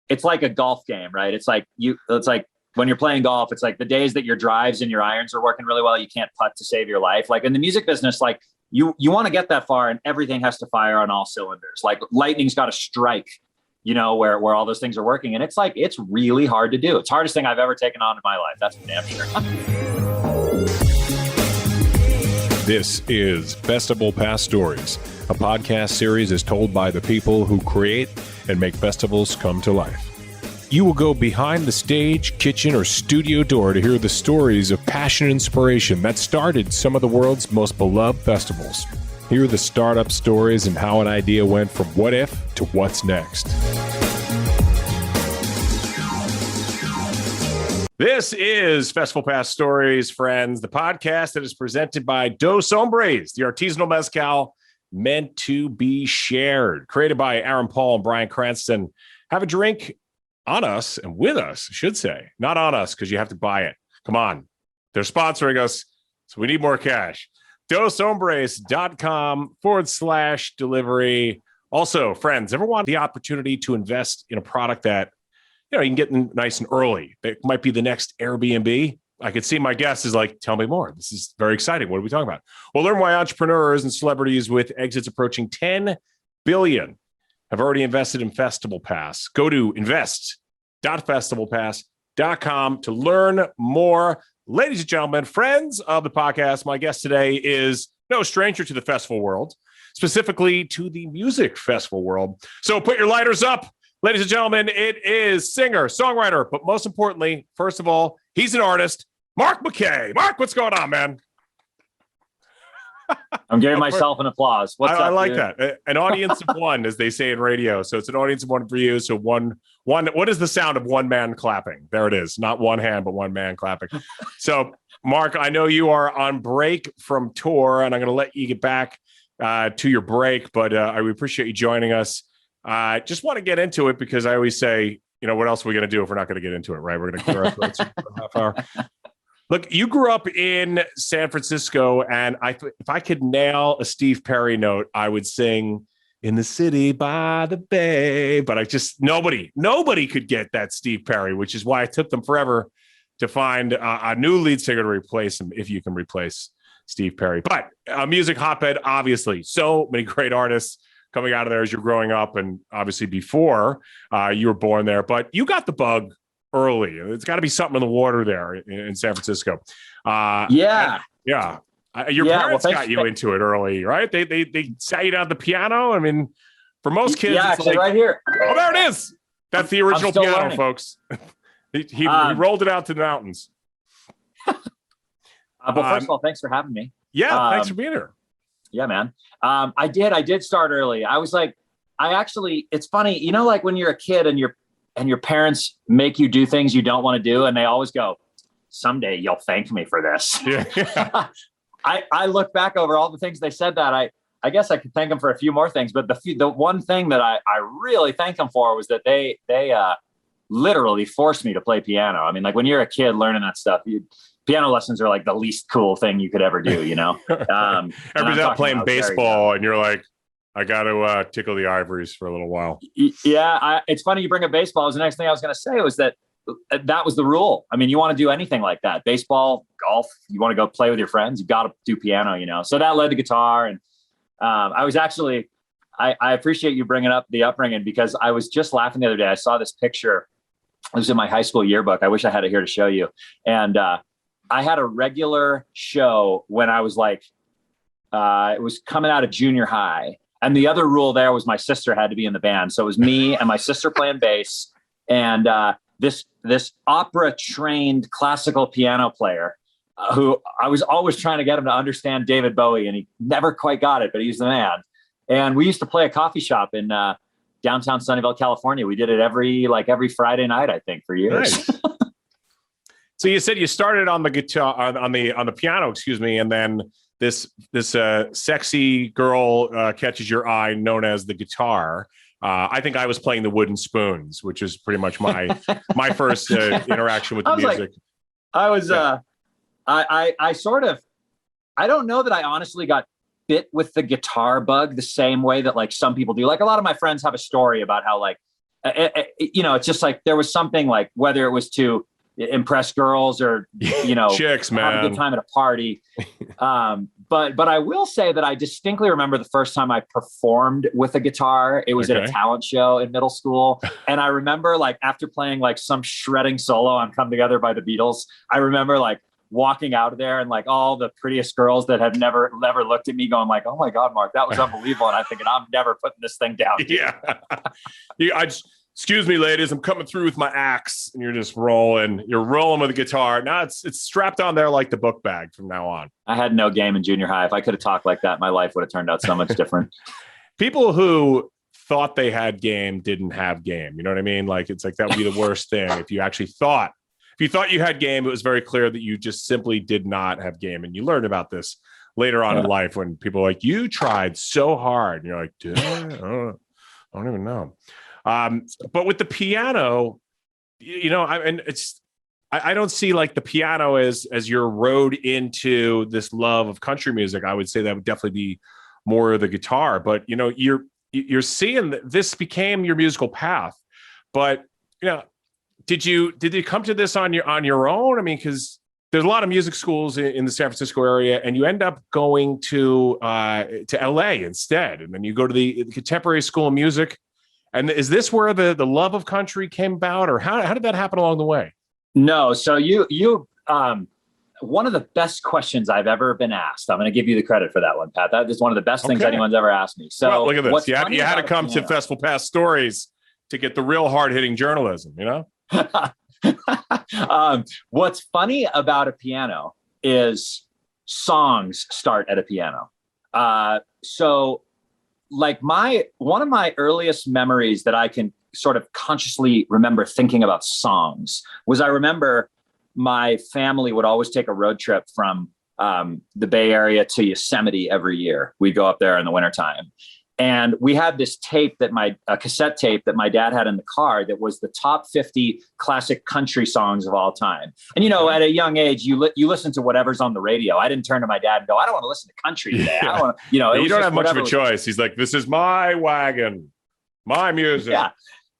it's like a golf game, right? It's like when you're playing golf, it's like the days that your drives and your irons are working really well, you can't putt to save your life. Like in the music business, like you want to get that far and everything has to fire on all cylinders. Like lightning's got to strike, where all those things are working. And it's like, it's really hard to do. It's the hardest thing I've ever taken on in my life. That's for damn sure. This is Festival Pass Stories, a podcast series is told by the people who create and make festivals come to life. You will go behind the stage, kitchen, or studio door to hear the stories of passion and inspiration that started some of the world's most beloved festivals. Hear the startup stories and how an idea went from what if to what's next. This is Festival Pass Stories, friends, the podcast that is presented by Dos Hombres, the artisanal mezcal meant to be shared. Created by Aaron Paul and Brian Cranston. Have a drink on us and with us, I should say. Not on us, because you have to buy it. Come on. They're sponsoring us, so we need more cash. DosHombres.com/delivery. Also, friends, ever want the opportunity to invest in a product that you can get in nice and early? It might be the next Airbnb. I could see my guest is like, tell me more. This is very exciting. What are we talking about? Well, learn why entrepreneurs and celebrities with exits approaching 10 billion have already invested in Festival Pass. Go to invest.festivalpass.com to learn more. Ladies and gentlemen, friends of the podcast, my guest today is no stranger to the festival world, specifically to the music festival world. So put your lighters up. Ladies and gentlemen, it is singer, songwriter, but most importantly, first of all, he's an artist, Mark Mackay. Mark, what's going on, man? I'm giving myself an applause. What's up, I like dude? that. An audience of one, as they say in radio. So it's an audience of one for you. So one. What is the sound of one man clapping? There it is. Not one hand, but one man clapping. So, Mark, I know you are on break from tour, and I'm going to let you get back to your break. But I appreciate you joining us. Just want to get into it because I always say, what else are we going to do if we're not going to get into it, right? We're going to clear our throats for a half hour. Look, you grew up in San Francisco, and if I could nail a Steve Perry note, I would sing "In the City by the Bay," but nobody could get that Steve Perry, which is why it took them forever to find a new lead singer to replace him, if you can replace Steve Perry. But a music hotbed, obviously, so many great artists coming out of there as you're growing up, and obviously before you were born there. But you got the bug early. It's got to be something in the water there in San Francisco. Yeah. Your parents got you into it early, right? They sat you down at the piano. I mean, for most kids, yeah, it's actually, like, right here. Oh, there it is. That's the original piano, learning. folks. he rolled it out to the mountains. Well, first of all, thanks for having me. Yeah, thanks for being here. Yeah, man. I did start early. I was like, it's funny, like when you're a kid and your parents make you do things you don't want to do, and they always go, "Someday you'll thank me for this." Yeah. I look back over all the things they said that I guess I could thank them for a few more things, but the one thing that I really thank them for was that they literally forced me to play piano. I mean, like when you're a kid learning that stuff, piano lessons are like the least cool thing you could ever do, Everybody's out playing baseball and you're like, I got to tickle the ivories for a little while. Yeah. It's funny you bring up baseball. The next thing I was going to say was that was the rule. I mean, you want to do anything like that, baseball, golf, you want to go play with your friends, you got to do piano, so that led to guitar. And I appreciate you bringing up the upbringing, because I was just laughing the other day. I saw this picture. It was in my high school yearbook. I wish I had it here to show you. And I had a regular show when I was like, it was coming out of junior high. And the other rule there was my sister had to be in the band. So it was me and my sister playing bass, and this opera trained classical piano player who I was always trying to get him to understand David Bowie, and he never quite got it, but he's the man. And we used to play a coffee shop in downtown Sunnyvale, California. We did it every Friday night, I think, for years. Nice. So you said you started on the guitar, on the piano, excuse me, and then this sexy girl catches your eye, known as the guitar. I think I was playing the wooden spoons, which is pretty much my first interaction with the music. I don't know that I honestly got bit with the guitar bug the same way that like some people do. Like a lot of my friends have a story about how like it's just like there was something like whether it was to impress girls or, chicks, man, have a good time at a party. But I will say that I distinctly remember the first time I performed with a guitar. It was at a talent show in middle school. And I remember like after playing like some shredding solo on Come Together by the Beatles, I remember like walking out of there and like all the prettiest girls that had never looked at me going like, oh my God, Mark, that was unbelievable. And I'm thinking, I'm never putting this thing down. Excuse me, ladies, I'm coming through with my axe, and you're just rolling. You're rolling with a guitar. Now it's strapped on there like the book bag from now on. I had no game in junior high. If I could have talked like that, my life would have turned out so much different. People who thought they had game didn't have game. You know what I mean? Like, it's like that would be the worst thing. If you thought you had game, it was very clear that you just simply did not have game. And you learned about this later on in life when people are like, you tried so hard. And you're like, did I? I don't even know. But with the piano, I don't see like the piano as your road into this love of country music. I would say that would definitely be more of the guitar, but you're seeing that this became your musical path. But did you come to this on your own? I mean, because there's a lot of music schools in the San Francisco area, and you end up going to LA instead, and then you go to the Contemporary School of Music. And is this where the love of country came about, or how did that happen along the way? No. So you one of the best questions I've ever been asked. I'm going to give you the credit for that one, Pat. That is one of the best things anyone's ever asked me. So well, look at this. You had to come to Festival Pass Stories to get the real hard-hitting journalism, What's funny about a piano is songs start at a piano. So like one of my earliest memories that I can sort of consciously remember thinking about songs was I remember my family would always take a road trip from the Bay Area to Yosemite every year. We'd go up there in the wintertime. And we had this tape a cassette tape that my dad had in the car that was the top 50 classic country songs of all time. And, at a young age, you listen to whatever's on the radio. I didn't turn to my dad and go, I don't want to listen to country today. I don't want to, you don't have much of a choice. He's like, this is my wagon, my music. Yeah.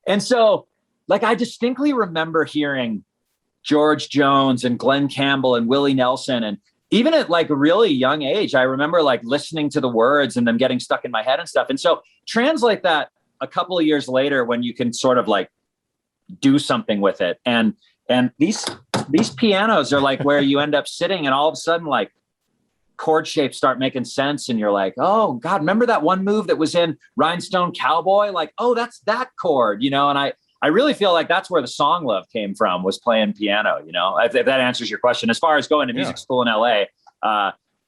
And so like, I distinctly remember hearing George Jones and Glenn Campbell and Willie Nelson. And even at like a really young age, I remember like listening to the words and them getting stuck in my head and stuff. And so translate that a couple of years later when you can sort of like do something with it. And these pianos are like where you end up sitting and all of a sudden like chord shapes start making sense. And you're like, oh God, remember that one move that was in Rhinestone Cowboy? Like, oh, that's that chord, and I really feel like that's where the song love came from, was playing piano, if that answers your question. As far as going to music school in LA,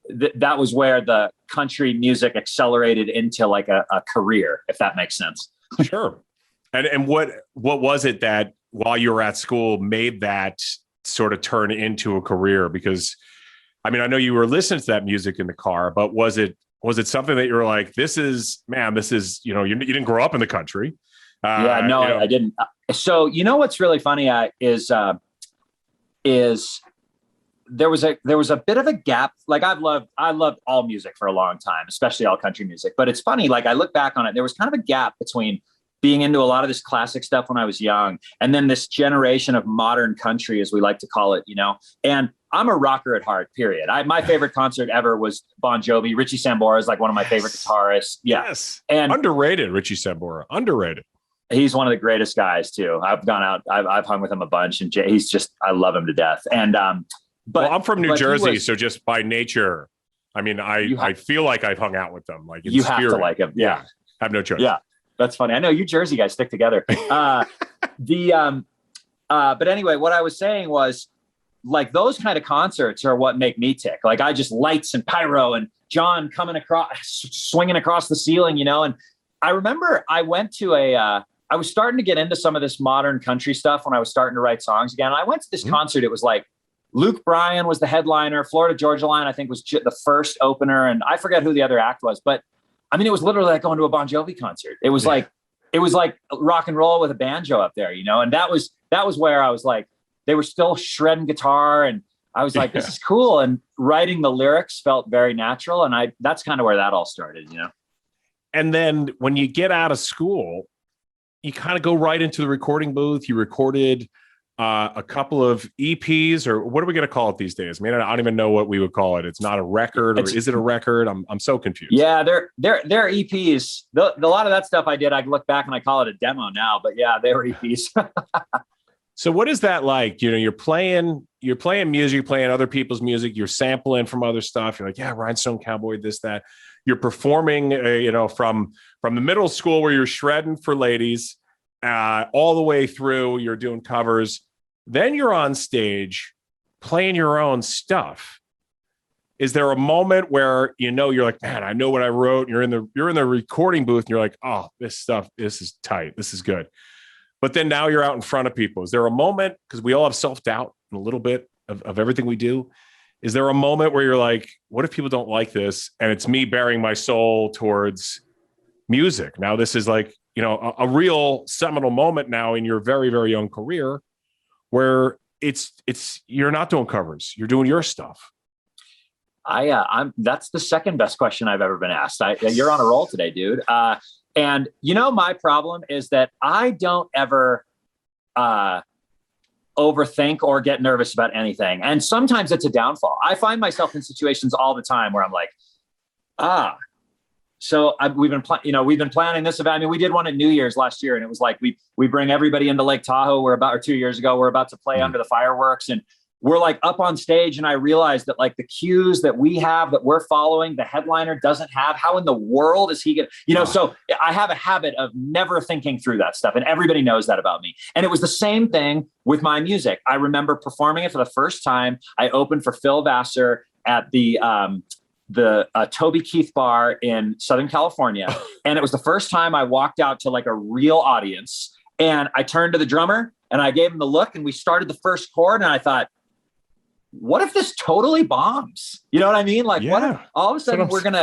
that was where the country music accelerated into like a career, if that makes sense. Sure. And what was it that while you were at school made that sort of turn into a career? Because I mean, I know you were listening to that music in the car, but was it something that you were like, this is, you didn't grow up in the country. I didn't. So, what's really funny is there was a bit of a gap. Like I loved all music for a long time, especially all country music. But it's funny, like I look back on it, there was kind of a gap between being into a lot of this classic stuff when I was young, and then this generation of modern country, as we like to call it, and I'm a rocker at heart, period. My favorite concert ever was Bon Jovi. Richie Sambora is like one of my favorite guitarists. Yeah. Yes. And underrated, Richie Sambora. Underrated. He's one of the greatest guys too. I've gone out, I've hung with him a bunch, and he's just, I love him to death. And, but I'm from New Jersey. So just by nature, I mean, I feel like I've hung out with them. Like you have to like him. Yeah. I have no choice. Yeah. That's funny. I know you Jersey guys stick together. But anyway, what I was saying was like, those kind of concerts are what make me tick. Like I just lights and pyro and John coming across, swinging across the ceiling, and I remember I went to I was starting to get into some of this modern country stuff when I was starting to write songs again. I went to this concert. It was like Luke Bryan was the headliner. Florida Georgia Line, I think, was the first opener. And I forget who the other act was, but I mean, it was literally like going to a Bon Jovi concert. It was like rock and roll with a banjo up there, and that was where I was like, they were still shredding guitar. And I was like, this is cool. And writing the lyrics felt very natural. And that's kind of where that all started, And then when you get out of school, you kind of go right into the recording booth. You recorded a couple of EPs, or what are we going to call it these days? I mean, I don't even know what we would call it. It's not a record, or is it a record? I'm so confused. Yeah, they're EPs. A lot of that stuff I did, I look back and I call it a demo now, but yeah, they were EPs. So what is that like? You know, you're playing music, you're playing other people's music, you're sampling from other stuff. You're like, yeah, Rhinestone Cowboy, this, that. You're performing, from the middle school where you're shredding for ladies, all the way through. You're doing covers. Then you're on stage playing your own stuff. Is there a moment where you're like, man, I know what I wrote? You're in the recording booth and you're like, oh, this is tight. This is good. But then now you're out in front of people. Is there a moment, because we all have self-doubt and a little bit of everything we do. Is there a moment where you're like, what if people don't like this? And it's me bearing my soul towards music. Now this is like, a real seminal moment now in your very, very young career where it's you're not doing covers. You're doing your stuff. That's the second best question I've ever been asked. You're on a roll today, dude. And my problem is that I don't ever overthink or get nervous about anything. And sometimes it's a downfall. I find myself in situations all the time where I'm like, so we've been planning this event. I mean, we did one at New Year's last year, and it was like, we bring everybody into Lake Tahoe. Or 2 years ago, we're about to play under the fireworks, and we're like up on stage. And I realized that like the cues that we have, that we're following, the headliner doesn't have. How in the world is he going to, so I have a habit of never thinking through that stuff. And everybody knows that about me. And it was the same thing with my music. I remember performing it for the first time. I opened for Phil Vassar at the Toby Keith bar in Southern California. And it was the first time I walked out to like a real audience, and I turned to the drummer and I gave him the look, and we started the first chord, and I thought, what if this totally bombs? You know what I mean? Like, what if all of a sudden we're going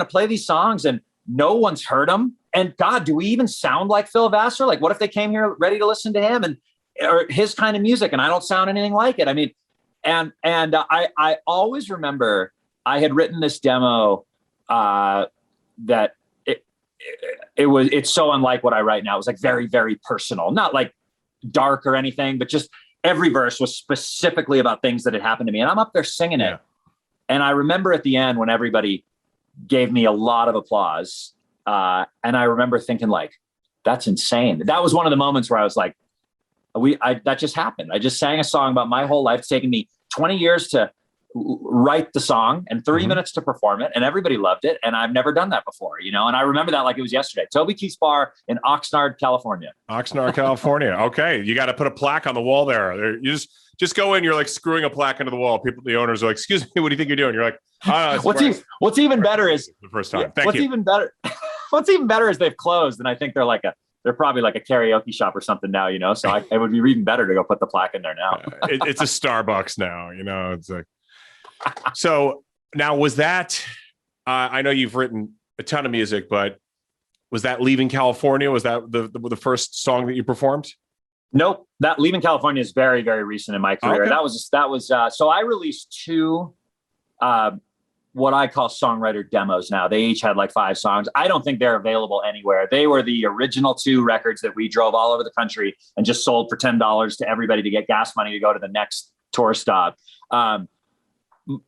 to play these songs and no one's heard them? And God, do we even sound like Phil Vassar? Like, what if they came here ready to listen to him or his kind of music, and I don't sound anything like it? I mean, and I always remember I had written this demo that it's so unlike what I write now. It was like very, very personal, not like dark or anything, but just every verse was specifically about things that had happened to me. And I'm up there singing it. And I remember at the end when everybody gave me a lot of applause. And I remember thinking like, that's insane. That was one of the moments where I was like, that just happened. I just sang a song about my whole life. It's taken me 20 years to write the song and 30 minutes to perform it, and everybody loved it. And I've never done that before, and I remember that like it was yesterday. Toby Keith's bar in Oxnard, California. Okay. You got to put a plaque on the wall there. You just go in, you're like screwing a plaque into the wall. The owners are like, excuse me, what do you think you're doing? You're like, what's even better is the first time. What's even better is they've closed. And I think they're probably like a karaoke shop or something now, so it would be even better to go put the plaque in there now. It's a Starbucks now, it's like, so now was that, I know you've written a ton of music, but was that Leaving California? Was that the first song that you performed? Nope. That Leaving California is very, very recent in my career. Okay. So I released two, what I call songwriter demos now. They each had like 5 songs. I don't think they're available anywhere. They were the original 2 records that we drove all over the country and just sold for $10 to everybody to get gas money to go to the next tour stop.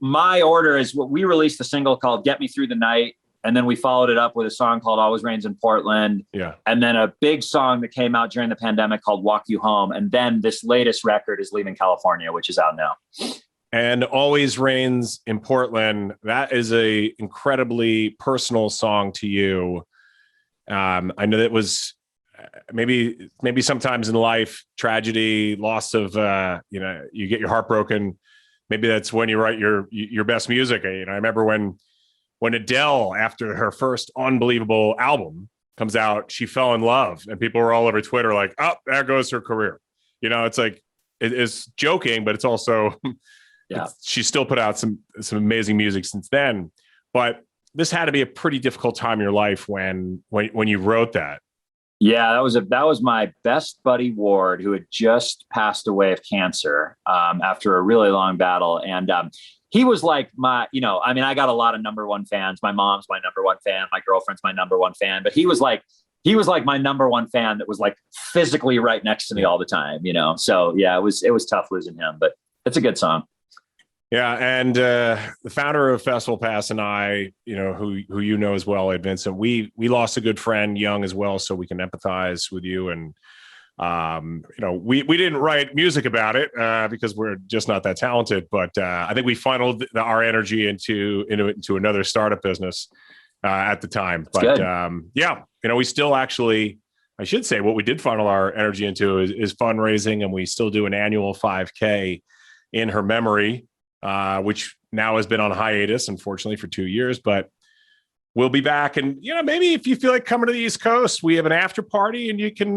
My order is what we released a single called Get Me Through the Night. And then we followed it up with a song called Always Rains in Portland. Yeah. And then a big song that came out during the pandemic called Walk You Home. And then this latest record is Leaving California, which is out now. And Always Rains in Portland. That is a incredibly personal song to you. I know that was maybe sometimes in life, tragedy, loss of, you get your heart broken. Maybe that's when you write your best music. I remember when Adele, after her first unbelievable album comes out, she fell in love, and people were all over Twitter like, "Oh, there goes her career." It's like it's joking, but it's also she still put out some amazing music since then. But this had to be a pretty difficult time in your life when you wrote that. Yeah, that was my best buddy Ward, who had just passed away of cancer after a really long battle. And he was like I got a lot of number one fans. My mom's my number one fan. My girlfriend's my number one fan. But he was like he was like my number one fan that was like physically right next to me all the time, you know? So yeah, it was tough losing him, but it's a good song. Yeah, and the founder of Festival Pass and I, you know, who you know as well, Ed Vincent, we lost a good friend young as well, so we can empathize with you. And you know, we didn't write music about it because we're just not that talented. But I think we funneled our energy into another startup business at the time. But yeah, you know, we still actually, I should say, what we did funnel our energy into is fundraising, and we still do an annual 5K in her memory. Which now has been on hiatus, unfortunately, for 2 years, but we'll be back. And, you know, maybe if you feel like coming to the East Coast, we have an after party and you can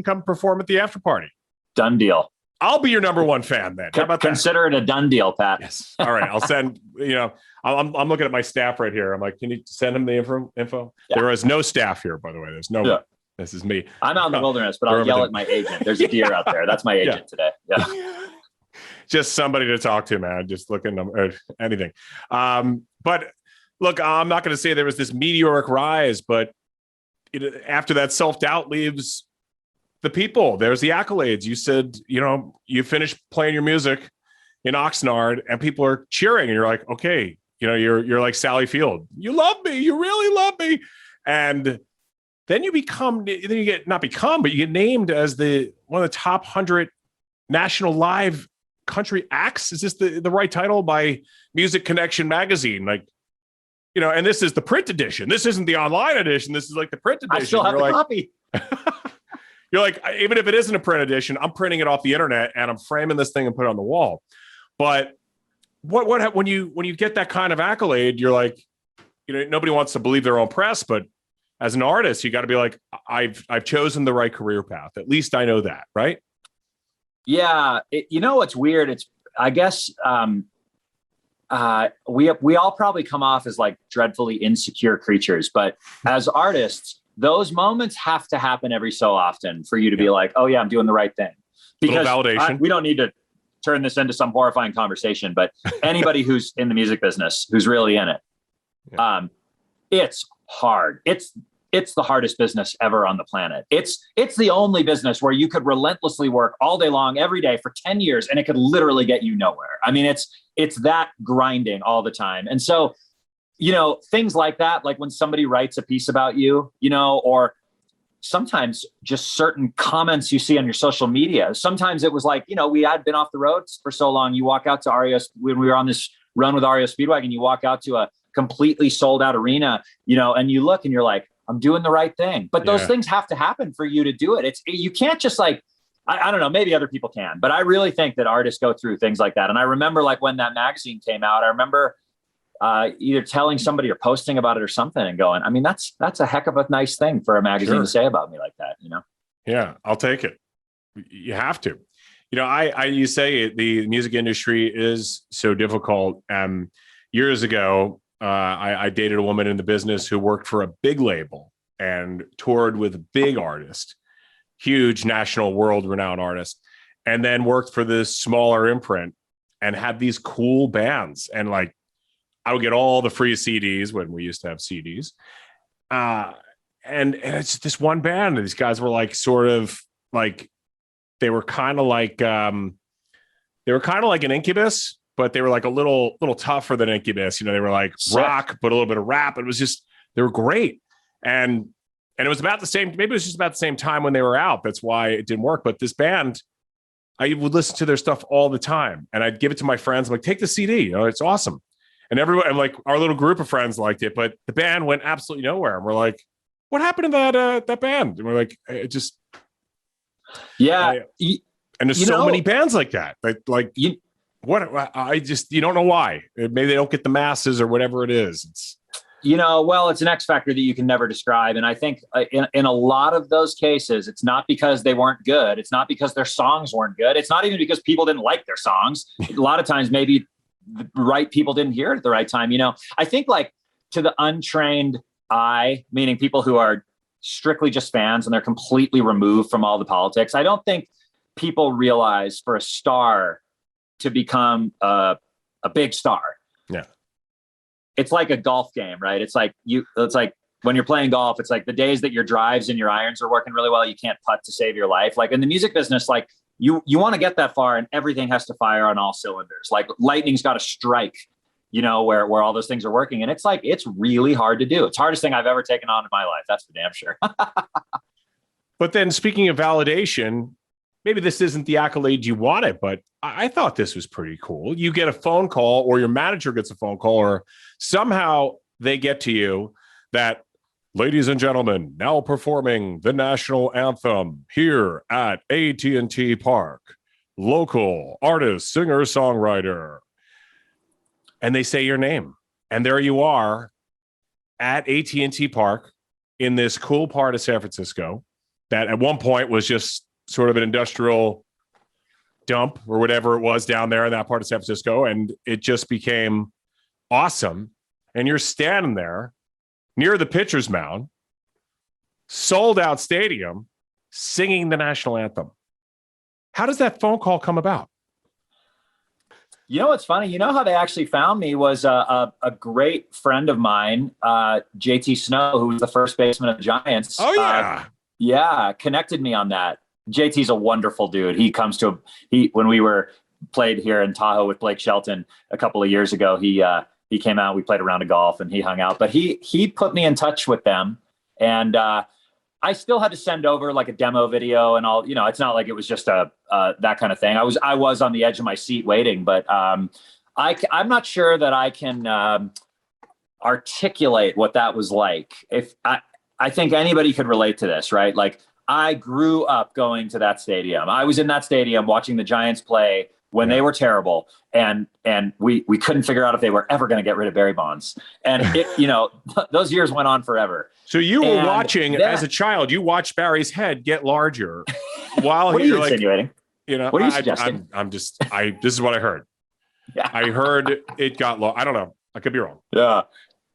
come perform at the after party. Done deal. I'll be your number one fan then. How about that? Consider it a done deal, Pat. Yes. All right. I'll send, you know, I'm looking at my staff right here. I'm like, can you send him the info? Yeah. There is no staff here, by the way. There's no, yeah. This is me. I'm out in the wilderness, but I'll yell at my agent. There's a deer out there. That's my agent today. Yeah. Just somebody to talk to, man. Just looking or anything. But look, I'm not going to say there was this meteoric rise, but after that, self-doubt leaves the people. There's the accolades. You said, you know, you finished playing your music in Oxnard and people are cheering and you're like, okay, you know, you're like Sally Field. You love me. You really love me. And then you get named as one of the top 100 national live country acts. Is this the right title by Music Connection magazine? Like, you know, and this is the print edition. This isn't the online edition. This is like the print edition. I still have the copy. You're like, even if it isn't a print edition, I'm printing it off the internet and I'm framing this thing and put it on the wall. But what when you get that kind of accolade, you're like, you know, nobody wants to believe their own press, but as an artist, you got to be like, I've chosen the right career path. At least I know that, right? Yeah, you know what's weird? It's, I guess, we all probably come off as like dreadfully insecure creatures, but as artists, those moments have to happen every so often for you to be like, oh yeah, I'm doing the right thing. Because validation. We don't need to turn this into some horrifying conversation, but anybody who's in the music business, who's really in it, it's hard. It's the hardest business ever on the planet. It's the only business where you could relentlessly work all day long, every day for 10 years, and it could literally get you nowhere. I mean, it's that grinding all the time. And so, you know, things like that, like when somebody writes a piece about you, you know, or sometimes just certain comments you see on your social media. Sometimes it was like, you know, we had been off the road for so long. You walk out to REO, when we were on this run with REO Speedwagon, you walk out to a completely sold out arena, you know, and you look and you're like, I'm doing the right thing. But those things have to happen for you to do it. You can't just like, I don't know, maybe other people can, but I really think that artists go through things like that. And I remember like when that magazine came out, I remember either telling somebody or posting about it or something and going, I mean, that's a heck of a nice thing for a magazine to say about me like that, you know? Yeah, I'll take it. You have to. You know, you say the music industry is so difficult. Years ago, I dated a woman in the business who worked for a big label and toured with a big artist, huge national world-renowned artist, and then worked for this smaller imprint and had these cool bands. And like, I would get all the free CDs when we used to have CDs. And it's this one band. These guys were like, sort of like, they were kind of like an Incubus, but they were like a little tougher than Incubus. You know, they were like rock, but a little bit of rap. It was just, they were great. And it was about the same, maybe it was just about the same time when they were out. That's why it didn't work. But this band, I would listen to their stuff all the time. And I'd give it to my friends. I'm like, take the CD, you know, it's awesome. And everyone, and like our little group of friends liked it, but the band went absolutely nowhere. And we're like, what happened to that band? And we're like, it just, and there's so many bands like that. You don't know why. Maybe they don't get the masses or whatever it is. It's, you know, well, it's an X factor that you can never describe. And I think in a lot of those cases, it's not because they weren't good. It's not because their songs weren't good. It's not even because people didn't like their songs. A lot of times, maybe the right people didn't hear it at the right time. You know, I think like to the untrained eye, meaning people who are strictly just fans and they're completely removed from all the politics, I don't think people realize for a star to become a big star. Yeah. It's like a golf game, right? It's like when you're playing golf, it's like the days that your drives and your irons are working really well, you can't putt to save your life. Like in the music business, like you want to get that far and everything has to fire on all cylinders. Like lightning's got to strike, where all those things are working. And it's like, it's really hard to do. It's the hardest thing I've ever taken on in my life. That's for damn sure. But then speaking of validation, maybe this isn't the accolade you wanted, but I thought this was pretty cool. You get a phone call or your manager gets a phone call or somehow they get to you that, ladies and gentlemen, now performing the national anthem here at AT&T Park, local artist, singer, songwriter. And they say your name. And there you are at AT&T Park in this cool part of San Francisco that at one point was just sort of an industrial dump or whatever it was down there in that part of San Francisco. And it just became awesome. And you're standing there near the pitcher's mound, sold out stadium, singing the national anthem. How does that phone call come about? You know what's funny? You know how they actually found me was a great friend of mine, JT Snow, who was the first baseman of the Giants. Oh, yeah. Yeah, connected me on that. JT's a wonderful dude. He comes to when we played here in Tahoe with Blake Shelton a couple of years ago, he came out, we played a round of golf and he hung out, but he put me in touch with them. And I still had to send over like a demo video and all, it's not like it was just that kind of thing. I was on the edge of my seat waiting, but I'm not sure that I can articulate what that was like. If I think anybody could relate to this, right? Like I grew up going to that stadium. I was in that stadium watching the Giants play when they were terrible, and we couldn't figure out if they were ever going to get rid of Barry Bonds. And those years went on forever. So you were watching as a child. You watched Barry's head get larger while what are you insinuating? What are you suggesting? This is what I heard. Yeah. I heard it got low. I don't know. I could be wrong. Yeah.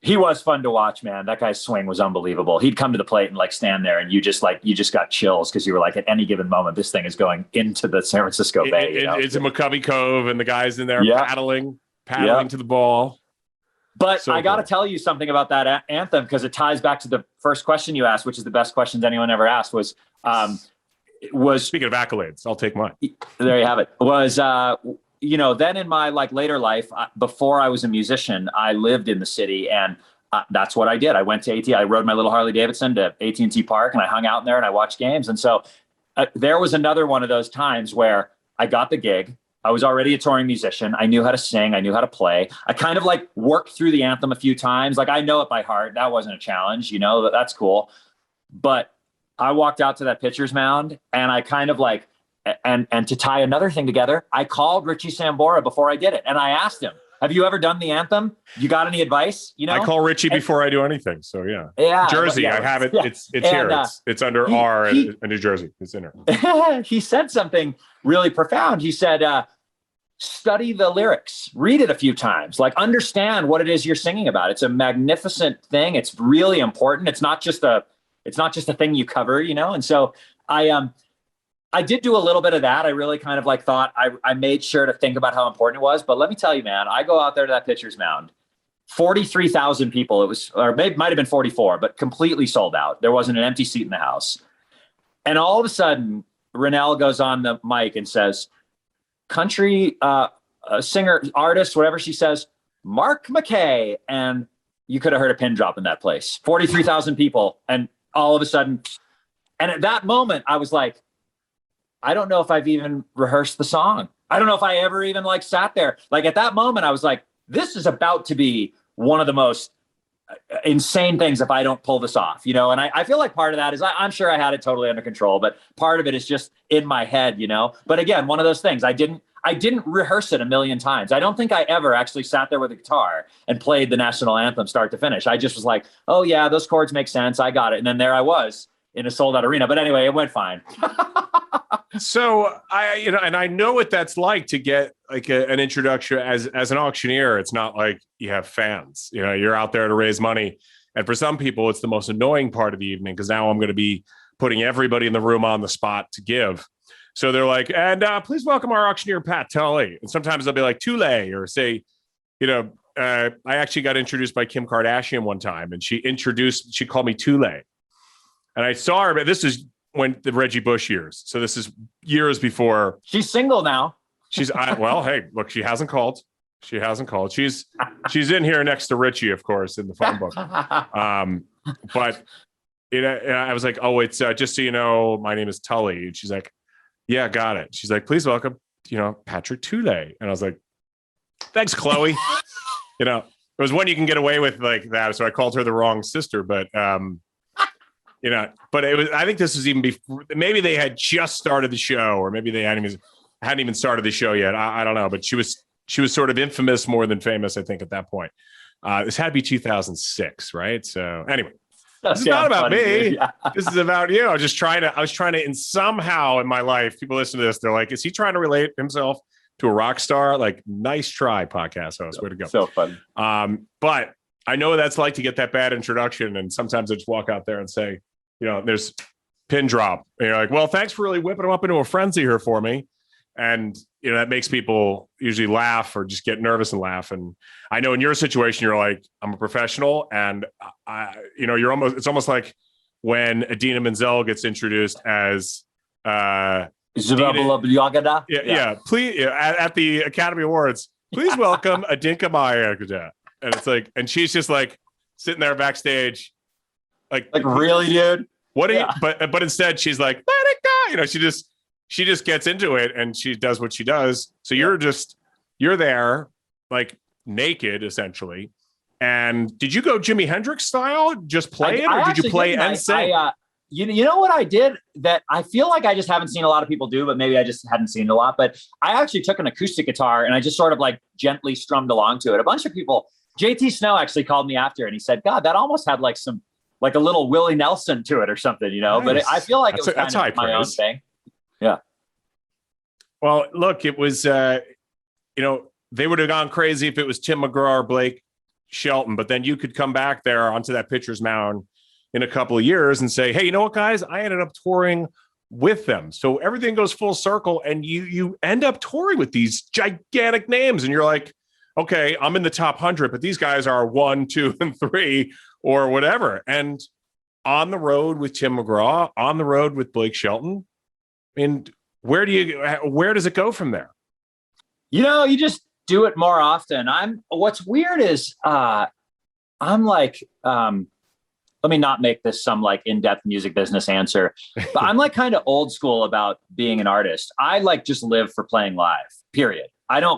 He was fun to watch, man. That guy's swing was unbelievable. He'd come to the plate and like stand there and you just got chills because you were like, at any given moment, this thing is going into the San Francisco Bay. It's in McCovey Cove and the guys in there paddling to the ball. But so I got to tell you something about that anthem because it ties back to the first question you asked, which is the best questions anyone ever asked was speaking of accolades, I'll take mine. There you have it. Then in my later life, before I was a musician, I lived in the city and that's what I did. I went to I rode my little Harley Davidson to AT&T Park and I hung out in there and I watched games. And so there was another one of those times where I got the gig. I was already a touring musician. I knew how to sing. I knew how to play. I kind of worked through the anthem a few times. I know it by heart. That wasn't a challenge, that's cool. But I walked out to that pitcher's mound and I kind of and to tie another thing together, I called Richie Sambora before I did it. And I asked him, have you ever done the anthem? You got any advice? I call Richie before I do anything. So yeah. Jersey. I have it. Yeah. It's here. It's under R in New Jersey. It's in there. He said something really profound. He said, study the lyrics, read it a few times, understand what it is you're singing about. It's a magnificent thing. It's really important. It's not just a thing you cover, And so I did do a little bit of that. I really kind of thought I made sure to think about how important it was. But let me tell you, man, I go out there to that pitcher's mound, 43,000 people. It was, or maybe might have been 44, but completely sold out. There wasn't an empty seat in the house. And all of a sudden, Rennell goes on the mic and says, country singer, artist, whatever she says, Mark Mackay. And you could have heard a pin drop in that place. 43,000 people. And all of a sudden, and at that moment, I was like, I don't know if I've even rehearsed the song. I don't know if I ever even sat there. At that moment, I was like, this is about to be one of the most insane things if I don't pull this off, And I feel like part of that is I'm sure I had it totally under control, but part of it is just in my head, But again, one of those things, I didn't rehearse it a million times. I don't think I ever actually sat there with a guitar and played the national anthem start to finish. I just was like, oh yeah, those chords make sense. I got it. And then there I was in a sold out arena. But anyway, it went fine. So I know what that's like to get an introduction as an auctioneer. It's not like you have fans, you're out there to raise money. And for some people, it's the most annoying part of the evening because now I'm going to be putting everybody in the room on the spot to give. So they're like, and please welcome our auctioneer, Pat Tully. And sometimes they'll be like Tule or say, I actually got introduced by Kim Kardashian one time, and she called me Tule. And I saw her, but this is when the Reggie Bush years. So this is years before. She's single now. Well, hey, look, she hasn't called. She's in here next to Richie, of course, in the phone book. But I was like, oh, it's just so you know, my name is Tully. And she's like, yeah, got it. She's like, please welcome, Patrick Tule. And I was like, thanks, Chloe. It was when you can get away with like that. So I called her the wrong sister, but but it was, I think this was even before, maybe they had just started the show, or maybe they hadn't even started the show yet. I don't know, but she was sort of infamous more than famous, I think, at that point. This had to be 2006, right? So anyway, this is not about me. Yeah. This is about you. I was trying to, and somehow in my life, people listen to this, they're like, is he trying to relate himself to a rock star? Like, nice try, podcast host. Way to go. So fun. But I know what that's like to get that bad introduction. And sometimes I just walk out there and say, there's pin drop. And you're like, well, thanks for really whipping them up into a frenzy here for me. And, that makes people usually laugh or just get nervous and laugh. And I know in your situation, you're like, I'm a professional. And it's almost like when Adina Menzel gets introduced as, yeah. Please, at the Academy Awards, please welcome Adinka Maya. And it's like, and she's just like sitting there backstage, like really, dude. What are you? But instead, she's like, let it go. She just gets into it and she does what she does. So you're there like naked essentially. And did you go Jimi Hendrix style? Just play it, or did you play and sing? You know what I did that I feel like I just haven't seen a lot of people do, but maybe I just hadn't seen it a lot. But I actually took an acoustic guitar and I just sort of like gently strummed along to it. A bunch of people, JT Snow actually called me after and he said, God, that almost had like a little Willie Nelson to it or something, Nice. But I feel like it was kind of my own thing. Yeah. Well, look, it was, they would have gone crazy if it was Tim McGraw or Blake Shelton, but then you could come back there onto that pitcher's mound in a couple of years and say, hey, you know what, guys, I ended up touring with them. So everything goes full circle and you end up touring with these gigantic names. And you're like, okay, I'm in the top 100, but these guys are 1, 2, and 3 or whatever. And on the road with Tim McGraw, on the road with Blake Shelton. And where does it go from there? You just do it more often. What's weird is I'm like, let me not make this some like in-depth music business answer, but I'm like kind of old school about being an artist. I like just live for playing live, period.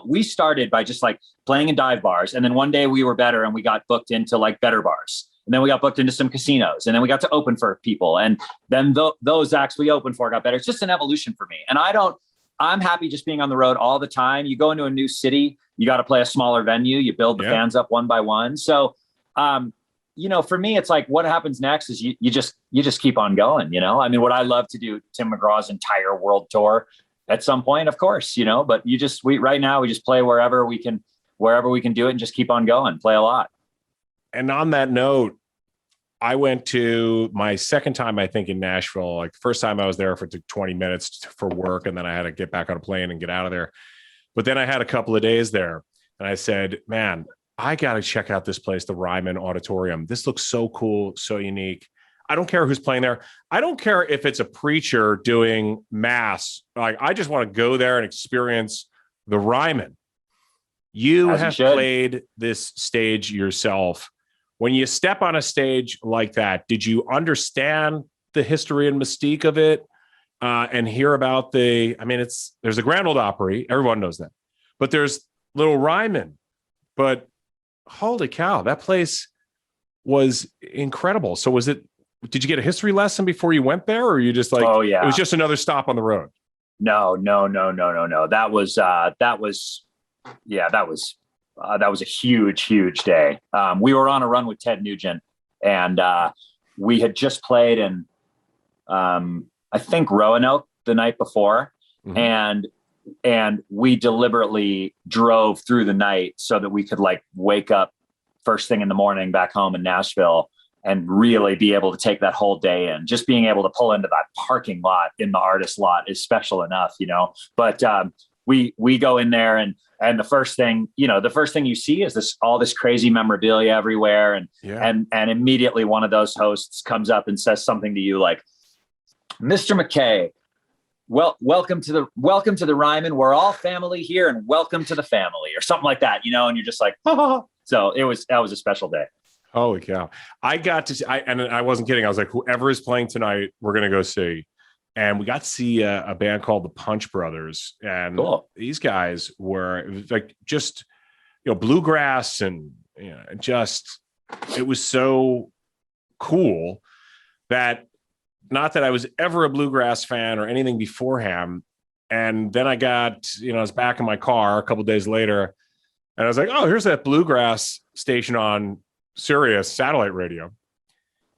We started by just like playing in dive bars. And then one day we were better and we got booked into like better bars. And then we got booked into some casinos and then we got to open for people. And then those acts we opened for got better. It's just an evolution for me. And I'm happy just being on the road all the time. You go into a new city, you got to play a smaller venue, you build the fans up one by one. So, for me, it's like what happens next is you just keep on going, I mean, would I love to do Tim McGraw's entire world tour at some point? Of course, but right now we just play wherever we can do it and just keep on going, play a lot. And on that note, I went to my second time, I think, in Nashville. Like the first time I was there for 20 minutes for work, and then I had to get back on a plane and get out of there. But then I had a couple of days there, and I said, man, I got to check out this place, the Ryman Auditorium. This looks so cool, so unique. I don't care who's playing there. I don't care if it's a preacher doing mass. Like, I just want to go there and experience the Ryman. You have played this stage yourself. When you step on a stage like that, did you understand the history and mystique of it and hear about there's a Grand Ole Opry. Everyone knows that. But there's Little Ryman. But holy cow, that place was incredible. So did you get a history lesson before you went there? Or you just like, oh, yeah, it was just another stop on the road? No. That was a huge day. We were on a run with Ted Nugent, and we had just played in, I think, Roanoke the night before. Mm-hmm. And we deliberately drove through the night so that we could like wake up first thing in the morning back home in Nashville and really be able to take that whole day in. Just being able to pull into that parking lot in the artist lot is special enough, But we go in there and the first thing you see is all this crazy memorabilia everywhere. And immediately one of those hosts comes up and says something to you like, Mr. Mackay, welcome to the Ryman. We're all family here, and welcome to the family, or something like that, and you're just like, oh. So that was a special day. Holy cow. I got to see, and I wasn't kidding. I was like, whoever is playing tonight, we're going to go see. And we got to see a band called the Punch Brothers. And cool. These guys were like just, bluegrass and it was so cool that, not that I was ever a bluegrass fan or anything beforehand. And then I got, I was back in my car a couple of days later and I was like, oh, here's that bluegrass station on Sirius satellite radio.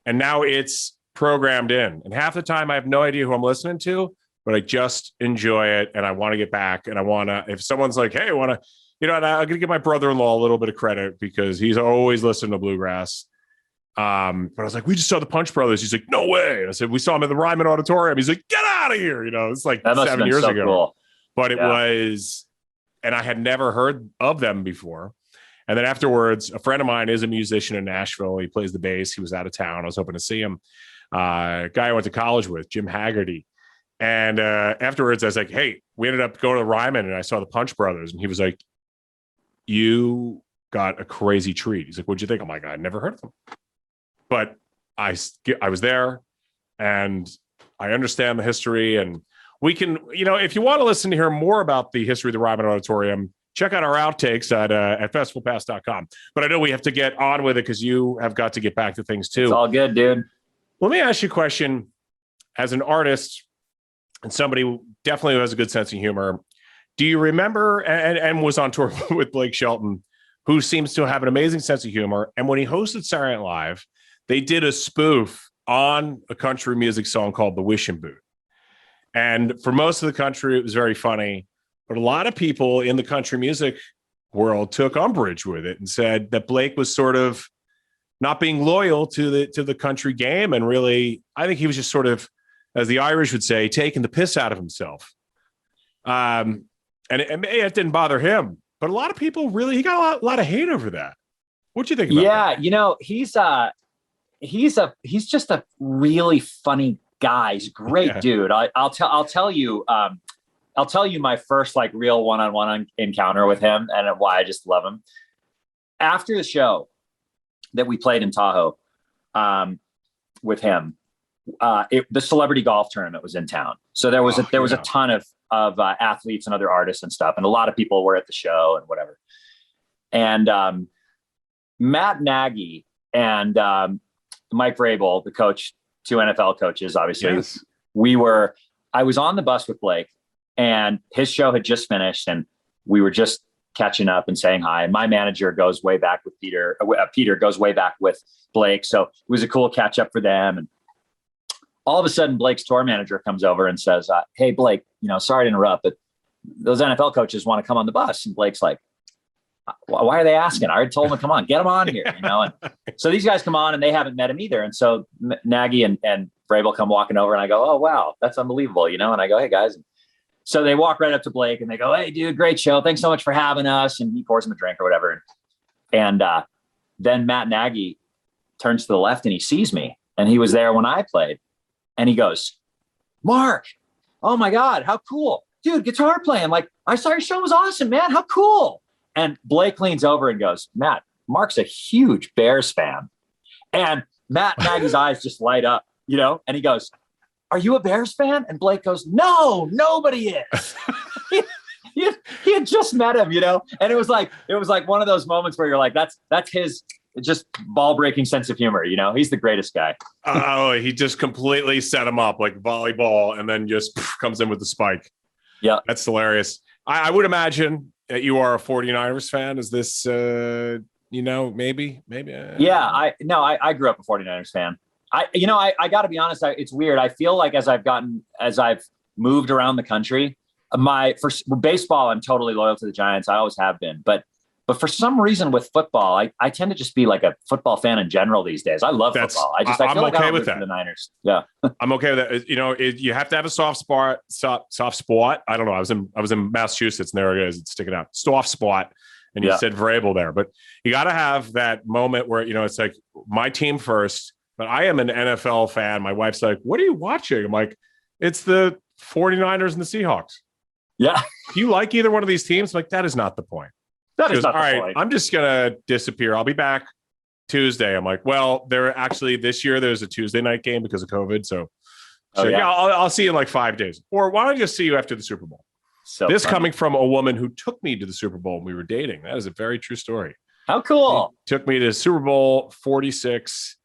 And now it's programmed in. And half the time I have no idea who I'm listening to, but I just enjoy it. And I want to get back. And I want to, if someone's like, hey, I want to, I'm going to give my brother-in-law a little bit of credit because he's always listening to bluegrass. But I was like, we just saw the Punch Brothers. He's like, no way. And I said, we saw him at the Ryman Auditorium. He's like, get out of here. It's like 7 years ago. Cool. But it was, and I had never heard of them before. And then afterwards, a friend of mine is a musician in Nashville. He plays the bass. He was out of town. I was hoping to see him. A guy I went to college with, Jim Haggerty. And afterwards, I was like, hey, we ended up going to the Ryman and I saw the Punch Brothers. And he was like, you got a crazy treat. He's like, what'd you think? I'm like, I never heard of them. But I was there and I understand the history. And we can, if you want to listen to hear more about the history of the Ryman Auditorium, check out our outtakes at festivalpass.com. But I know we have to get on with it because you have got to get back to things too. It's all good, dude. Let me ask you a question. As an artist and somebody who definitely has a good sense of humor, do you remember, and was on tour with Blake Shelton, who seems to have an amazing sense of humor, and when he hosted Saturday Night Live, they did a spoof on a country music song called The Wishing Boot. And for most of the country, it was very funny. But a lot of people in the country music world took umbrage with it and said that Blake was sort of not being loyal to the country game. And really, I think he was just sort of, as the Irish would say, taking the piss out of himself. And it didn't bother him. But a lot of people really, he got a lot of hate over that. What do you think about that? He's just a really funny guy. He's a great dude. I'll tell you my first like real one-on-one encounter with him and why I just love him. After the show that we played in Tahoe with him, the celebrity golf tournament was in town. So there was a ton of athletes and other artists and stuff. And a lot of people were at the show and whatever. And Matt Nagy and Mike Vrabel, the coach, 2 NFL coaches, obviously. Yes. I was on the bus with Blake and his show had just finished and we were just catching up and saying hi. And my manager goes way back with Peter. Peter goes way back with Blake. So it was a cool catch up for them. And all of a sudden, Blake's tour manager comes over and says, hey, Blake, sorry to interrupt, but those NFL coaches want to come on the bus. And Blake's like, why are they asking? I already told them to come on, get them on here, And so these guys come on and they haven't met him either. And so Nagy and Vrabel come walking over and I go, oh, wow, that's unbelievable, And I go, hey, guys. So they walk right up to Blake and they go, hey, dude, great show. Thanks so much for having us. And he pours him a drink or whatever. And then Matt Nagy turns to the left and he sees me. And he was there when I played. And he goes, Mark, oh, my God, how cool. Dude, guitar playing. Like, I saw your show was awesome, man. How cool. And Blake leans over and goes, Matt, Mark's a huge Bears fan. And Matt Nagy's eyes just light up, and he goes, are you a Bears fan? And Blake goes, no, nobody is. he had just met him, and it was like one of those moments where you're like, that's his just ball breaking sense of humor. He's the greatest guy. Oh, he just completely set him up like volleyball and then just comes in with the spike. Yeah. That's hilarious. I would imagine that you are a 49ers fan. Is this, maybe? Yeah, I grew up a 49ers fan. I got to be honest. It's weird. I feel like as I've moved around the country, for baseball, I'm totally loyal to the Giants. I always have been. But But for some reason with football, I tend to just be like a football fan in general these days. I love football. I I'm feel like okay I with root that. for the Niners. Yeah. I'm okay with that. You know, you have to have a soft spot. I don't know. I was in Massachusetts, and there it is. It's sticking out. Soft spot. And you said Vrabel there, but you got to have that moment where, you know, it's like my team first, but I am an NFL fan. My wife's like, what are you watching? I'm like, it's the 49ers and the Seahawks. Yeah. Do you like either one of these teams? I'm like, that is not the point. That is not all the right, point. I'm just going to disappear. I'll be back Tuesday. I'm like, well, this year there's a Tuesday night game because of COVID. So I'll see you in like 5 days. Or why don't I just see you after the Super Bowl? So this funny. coming from a woman who took me to the Super Bowl when we were dating. That is a very true story. How cool. She took me to Super Bowl 46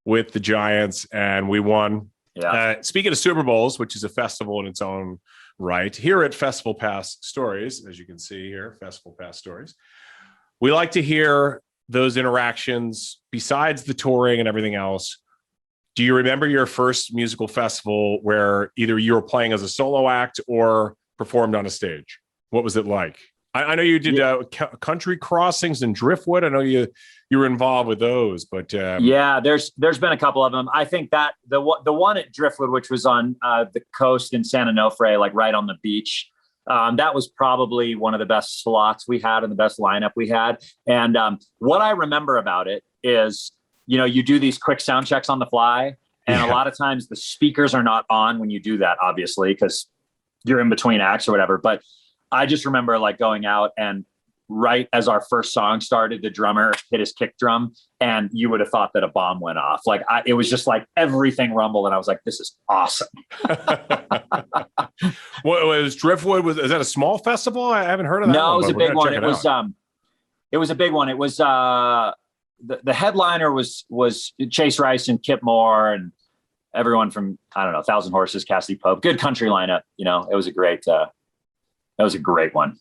with the Giants, and we won. Yeah. Speaking of Super Bowls, which is a festival in its own right, here at Festival Pass Stories, as you can see here, Festival Pass Stories, we like to hear those interactions besides the touring and everything else. Do you remember your first musical festival where either you were playing as a solo act or performed on a stage? What was it like? I know you did country crossings and Driftwood. I know you were involved with those, but there's been a couple of them. I think that the one at Driftwood, which was on the coast in San Onofre, like right on the beach, that was probably one of the best slots we had and the best lineup we had. And what I remember about it is, you know, you do these quick sound checks on the fly, and a lot of times the speakers are not on when you do that, obviously, because you're in between acts or whatever. But I just remember like going out, and right as our first song started, the drummer hit his kick drum, and you would have thought that a bomb went off. Like it was just like everything rumbled, and I was like, this is awesome. What was Driftwood? Is that a small festival? I haven't heard of that. No, one, it was a big one. It was a big one. It was the headliner was Chase Rice and Kip Moore and everyone from, I don't know, Thousand Horses, Cassidy Pope. Good country lineup. You know, it was a great one.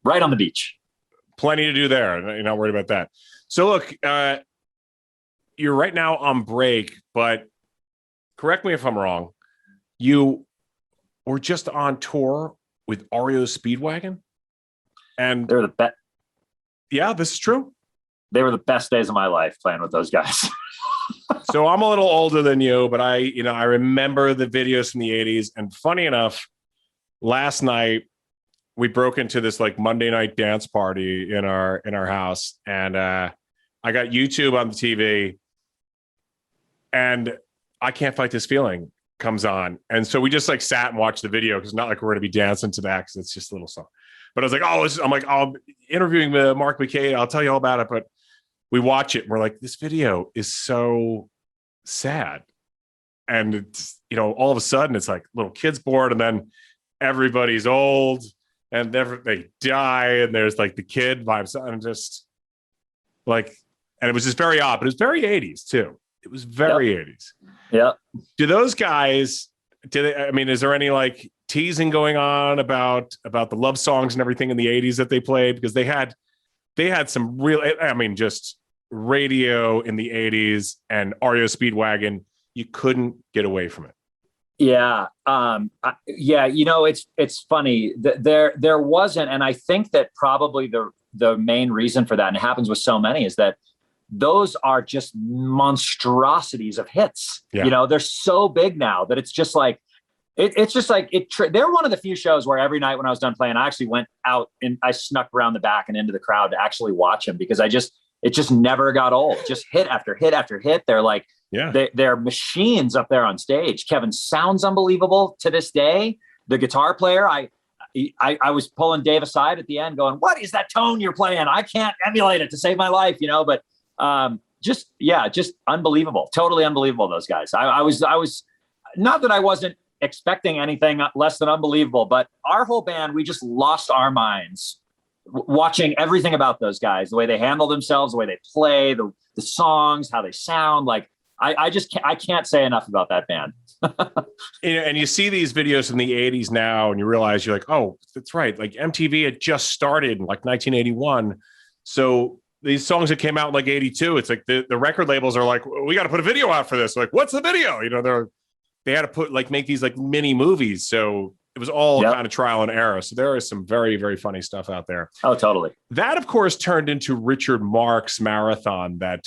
Right on the beach. Plenty to do there. You're not worried about that. So look, you're right now on break, but correct me if I'm wrong. You were just on tour with REO Speedwagon, and They're the best. Yeah, this is true. They were the best days of my life playing with those guys. So I'm a little older than you, but I remember the videos from the 80s. And funny enough, last night we broke into this like Monday night dance party in our house, and I got YouTube on the TV, and I Can't Fight This Feeling comes on. And so we just like sat and watched the video, because it's not like we're going to be dancing to that, because it's just a little song. But I was like, I'm interviewing Mark Mackay. I'll tell you all about it. But we watch it and we're like, this video is so sad. And it's, all of a sudden it's like little kids born, and then everybody's old and they die. And there's like the kid vibes. And just like, and it was just very odd, but it was very 80s too. It was very 80s. Yeah. Do those guys, is there any like teasing going on about the love songs and everything in the 80s that they played? Because they had some real, just radio in the 80s and REO Speedwagon, you couldn't get away from it. Yeah. It's funny that there wasn't, and I think that probably the main reason for that, and it happens with so many, is that those are just monstrosities of hits. Yeah. They're so big now that it's just like, they're one of the few shows where every night when I was done playing, I actually went out and I snuck around the back and into the crowd to actually watch them, because it just never got old. Just hit after hit after hit. They're like, they're machines up there on stage. Kevin sounds unbelievable to this day. The guitar player, I was pulling Dave aside at the end going, what is that tone you're playing? I can't emulate it to save my life, but just unbelievable. Totally unbelievable. Those guys. I was not that I wasn't expecting anything less than unbelievable, but our whole band, we just lost our minds watching everything about those guys, the way they handle themselves, the way they play, the songs, how they sound. Like I can't say enough about that band. And you see these videos from the 80s now, and you realize you're like, oh, that's right. Like MTV had just started in like 1981. So these songs that came out in like 82, it's like the record labels are like, we got to put a video out for this. Like, what's the video? They had to make these like mini movies. So It was all Yep. kind of trial and error. So there is some very, very funny stuff out there. Oh, totally. That, of course, turned into Richard Marx Marathon that,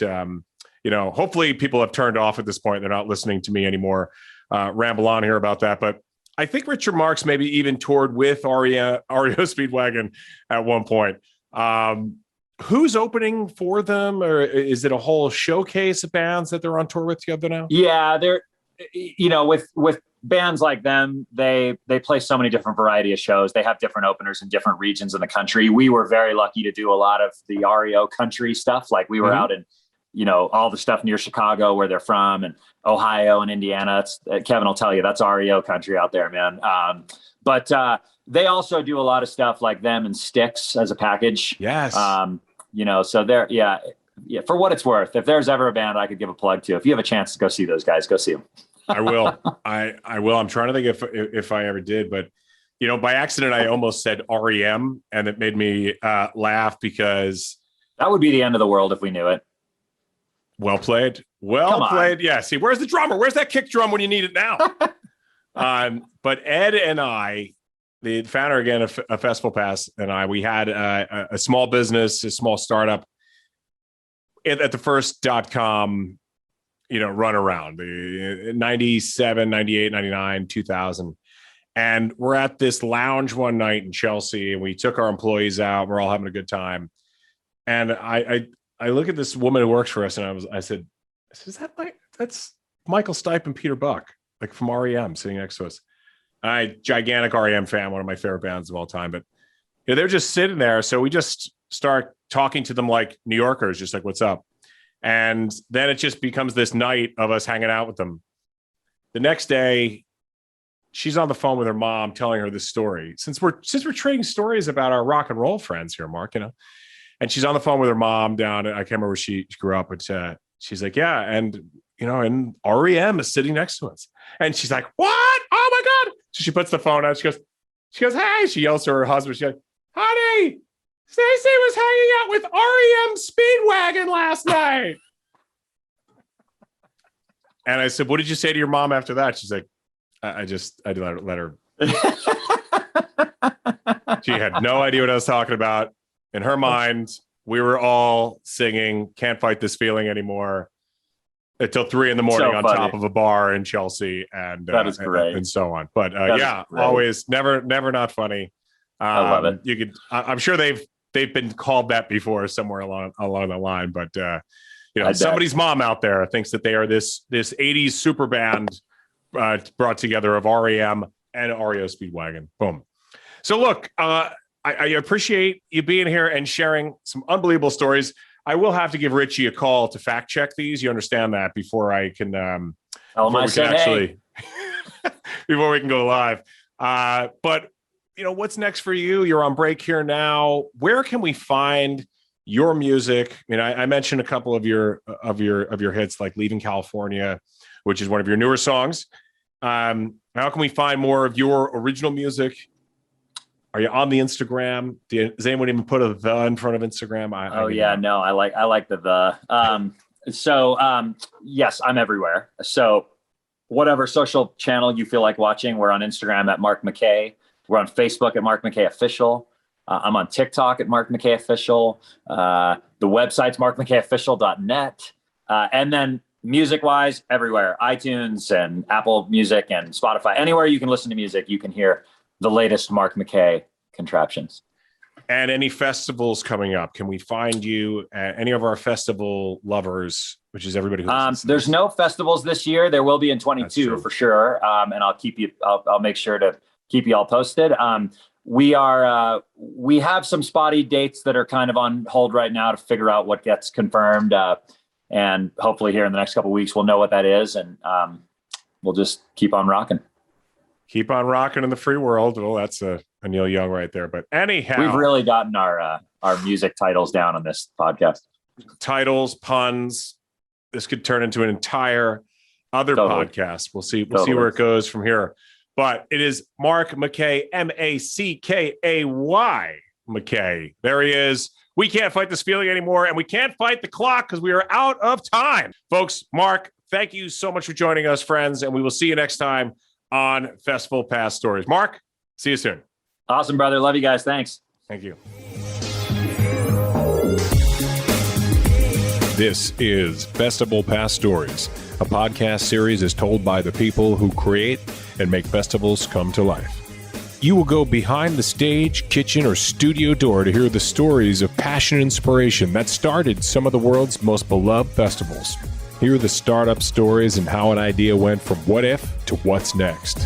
hopefully people have turned off at this point. They're not listening to me anymore, ramble on here about that. But I think Richard Marx maybe even toured with REO Speedwagon at one point. Who's opening for them? Or is it a whole showcase of bands that they're on tour with together now? Yeah, they're, with bands like them, they play so many different variety of shows. They have different openers in different regions in the country. We were very lucky to do a lot of the REO country stuff. Like we were out in, all the stuff near Chicago where they're from, and Ohio and Indiana. Kevin will tell you that's REO country out there, man. But they also do a lot of stuff like them and Styx as a package. Yes. So they're, yeah, for what it's worth, if there's ever a band I could give a plug to, if you have a chance to go see those guys, go see them. I will. I will. I'm trying to think if I ever did, but by accident, I almost said REM, and it made me laugh because that would be the end of the world if we knew it. Well played. Well played. Yeah. See, where's the drummer? Where's that kick drum when you need it now? But Ed and I, the founder again of Festival Pass, and I, we had a small business, a small startup at the first .com, run around the 97, 98, 99, 2000. And we're at this lounge one night in Chelsea, and we took our employees out. We're all having a good time. And I look at this woman who works for us, and I said, is that that's Michael Stipe and Peter Buck, like from REM, sitting next to us. Gigantic REM fan, one of my favorite bands of all time. But they're just sitting there. So we just start talking to them like New Yorkers, just like, what's up? And then it just becomes this night of us hanging out with them. The next day, she's on the phone with her mom telling her this story. Since we're trading stories about our rock and roll friends here, Mark, and she's on the phone with her mom down. I can't remember where she grew up, but she's like, yeah. And, and REM is sitting next to us. And she's like, what? Oh my God. So she puts the phone out. She goes, hey, she yells to her husband. She's like, honey, Stacey was hanging out with REM Speedwagon last night. And I said, what did you say to your mom after that? She's like, I let her. She had no idea what I was talking about. In her mind, we were all singing Can't Fight This Feeling Anymore until 3 a.m. on top of a bar in Chelsea. And that is great. And so on. But always never not funny. I love it. You could, I'm sure they've been called that before somewhere along the line, but somebody's mom out there thinks that they are this 80s super band brought together of REM and REO Speedwagon. Boom. So look, I appreciate you being here and sharing some unbelievable stories. I will have to give Richie a call to fact check these. You understand that before I can, before we can go live. But what's next for you? You're on break here now. Where can we find your music? I mentioned a couple of your hits, like Leaving California, which is one of your newer songs. How can we find more of your original music? Are you on the Instagram? Does anyone even put a "the" in front of Instagram? I like the. Yes, I'm everywhere. So whatever social channel you feel like watching, we're on Instagram at Mark Mackay. We're on Facebook at Mark Mackay Official. I'm on TikTok at Mark Mackay Official. The website's markmackayofficial.net. And then music-wise, everywhere. iTunes and Apple Music and Spotify. Anywhere you can listen to music, you can hear the latest Mark Mackay contraptions. And any festivals coming up? Can we find you at any of our festival lovers, which is everybody who there's no festivals this year. There will be in 22 for sure. And I'll make sure to keep you all posted. We have some spotty dates that are kind of on hold right now to figure out what gets confirmed. And hopefully here in the next couple of weeks, we'll know what that is. And we'll just keep on rocking. Keep on rocking in the free world. Well, that's a Neil Young right there. But anyhow, we've really gotten our music titles down on this podcast. Titles, puns. This could turn into an entire other podcast. We'll see. We'll see where it goes from here. But it is Mark Mackay, Mackay. Mackay. There he is. We can't fight this feeling anymore, and we can't fight the clock because we are out of time. Folks, Mark, thank you so much for joining us, friends, and we will see you next time on Festival Pass Stories. Mark? See you soon. Awesome, brother. Love you guys. Thanks. Thank you. This is Festival Past Stories, a podcast series is told by the people who create and make festivals come to life. You will go behind the stage, kitchen, or studio door to hear the stories of passion and inspiration that started some of the world's most beloved festivals. Hear the startup stories and how an idea went from what if to what's next.